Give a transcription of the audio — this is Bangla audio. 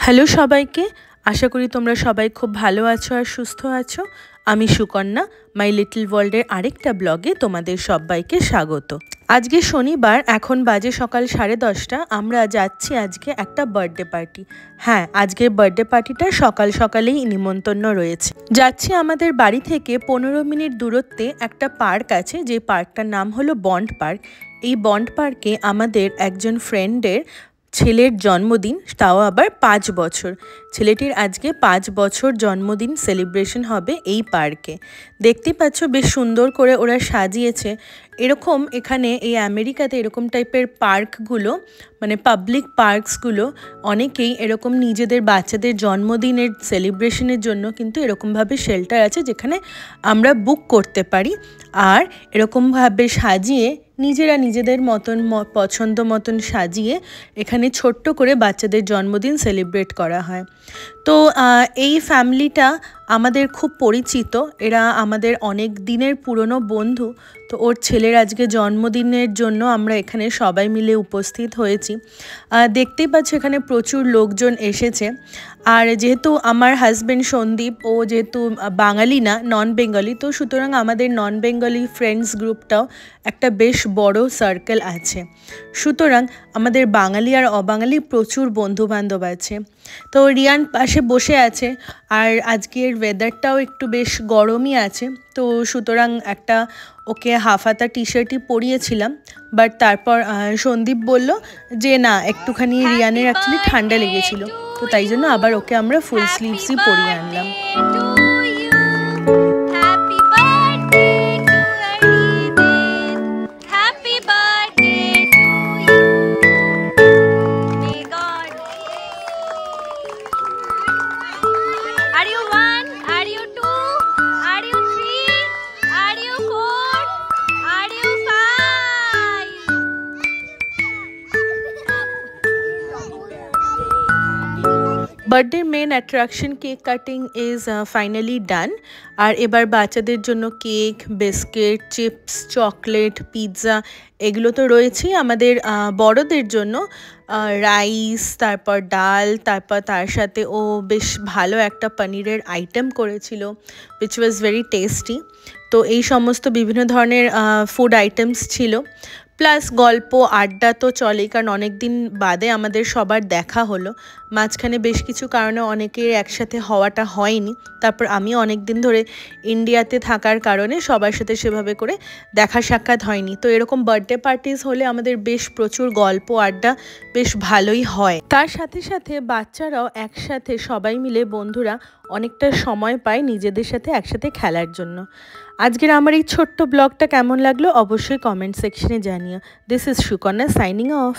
হ্যালো সবাইকে, আশা করি তোমরা সবাই খুব ভালো আছো আর সুস্থ আছো। আমি সুকন্যা, মাই লিটল ওয়ার্ল্ডের আরেকটা ব্লগে তোমাদের সবাইকে স্বাগত। আজকে শনিবার, এখন বাজে সকাল 10:30। আমরা যাচ্ছি আজকে একটা বার্থডে পার্টি। হ্যাঁ, আজকের বার্থডে পার্টিটা সকাল সকালেই নিমন্ত্রণ রয়েছে। যাচ্ছি আমাদের বাড়ি থেকে 15 মিনিট দূরত্বে একটা পার্ক আছে, যে পার্কটার নাম হলো বন্ড পার্ক। এই বন্ড পার্কে আমাদের একজন ফ্রেন্ডের ছেলের জন্মদিন, তাও আবার 5 বছর। ছেলেটির আজকে 5 বছর জন্মদিন সেলিব্রেশন হবে এই পার্কে। দেখতে পাচ্ছ বেশ সুন্দর করে ওরা সাজিয়েছে। এরকম এখানে এই আমেরিকাতে এরকম টাইপের পার্কগুলো, মানে পাবলিক পার্কসগুলো, অনেকেই এরকম নিজেদের বাচ্চাদের জন্মদিনের সেলিব্রেশনের জন্য কিন্তু এরকমভাবে শেল্টার আছে, যেখানে আমরা বুক করতে পারি আর এরকমভাবে সাজিয়ে নিজেরা নিজেদের মতন পছন্দ মতন সাজিয়ে এখানে ছোট্ট করে বাচ্চাদের জন্মদিন সেলিব্রেট করা হয়। তো এই ফ্যামিলিটা আমাদের খুব পরিচিত, এরা আমাদের অনেক দিনের পুরনো বন্ধু। তো ওর ছেলের আজকে জন্মদিনের জন্য আমরা এখানে সবাই মিলে উপস্থিত হয়েছি। দেখতেই পাচ্ছ এখানে প্রচুর লোকজন এসেছে। আর যেহেতু আমার হাজব্যান্ড সন্দীপ, ও যেহেতু বাঙালি না, নন বেঙ্গলি, তো সুতরাং আমাদের নন বেঙ্গলি ফ্রেন্ডস গ্রুপটাও একটা বেশ বড় সার্কেল আছে। সুতরাং আমাদের বাঙালি আর অবাঙালি প্রচুর বন্ধুবান্ধব আছে। তো রিয়ান পাশে বসে আছে, আর আজকের ওয়েদারটাও একটু বেশ গরমই আছে। তো সুতরাং একটা ওকে হাফাতা টি শার্টই পরিয়েছিলাম, বাট তারপর সন্দীপ বলল যে না, একটুখানি রিয়ানের অ্যাকচুয়ালি ঠান্ডা লেগেছিল, তো তাই জন্য আবার ওকে আমরা ফুল স্লিভসই পরিয়ে আনলাম। Birthday main attraction cake cutting is finally done. আর এবার বাচ্চাদের জন্য cake, biscuit, chips, chocolate, pizza এগুলো তো রয়েছেই। আমাদের বড়দের জন্য রাইস, তারপর ডাল, তারপর তার সাথে ও বেশ ভালো একটা পনিরের আইটেম করেছিল, উইচ ওয়াজ ভেরি টেস্টি। তো এই সমস্ত বিভিন্ন ধরনের ফুড আইটেমস ছিল, প্লাস গল্প আড্ডা তো চলেই, কারণ অনেক দিন বাদে আমাদের সবার দেখা হলো। মাঝখানে বেশ কিছু কারণে অনেকের একসাথে হওয়াটা হয়নি। তারপর আমি অনেক দিন ধরে ইন্ডিয়াতে থাকার কারণে সবার সাথে সেভাবে করে দেখা সাক্ষাৎ হয়নি। তো এরকম বার্থডে পার্টিস হলে আমাদের বেশ প্রচুর গল্প আড্ডা বেশ ভালোই হয়। তার সাথে সাথে বাচ্চারাও একসাথে সবাই মিলে, বন্ধুরা, অনেকটা সময় পায় নিজেদের সাথে একসাথে খেলার জন্য। আজকের আমার এই ছোট্ট ব্লগটা কেমন লাগলো অবশ্যই কমেন্ট সেকশনে জানিও। This is Sukanya signing off.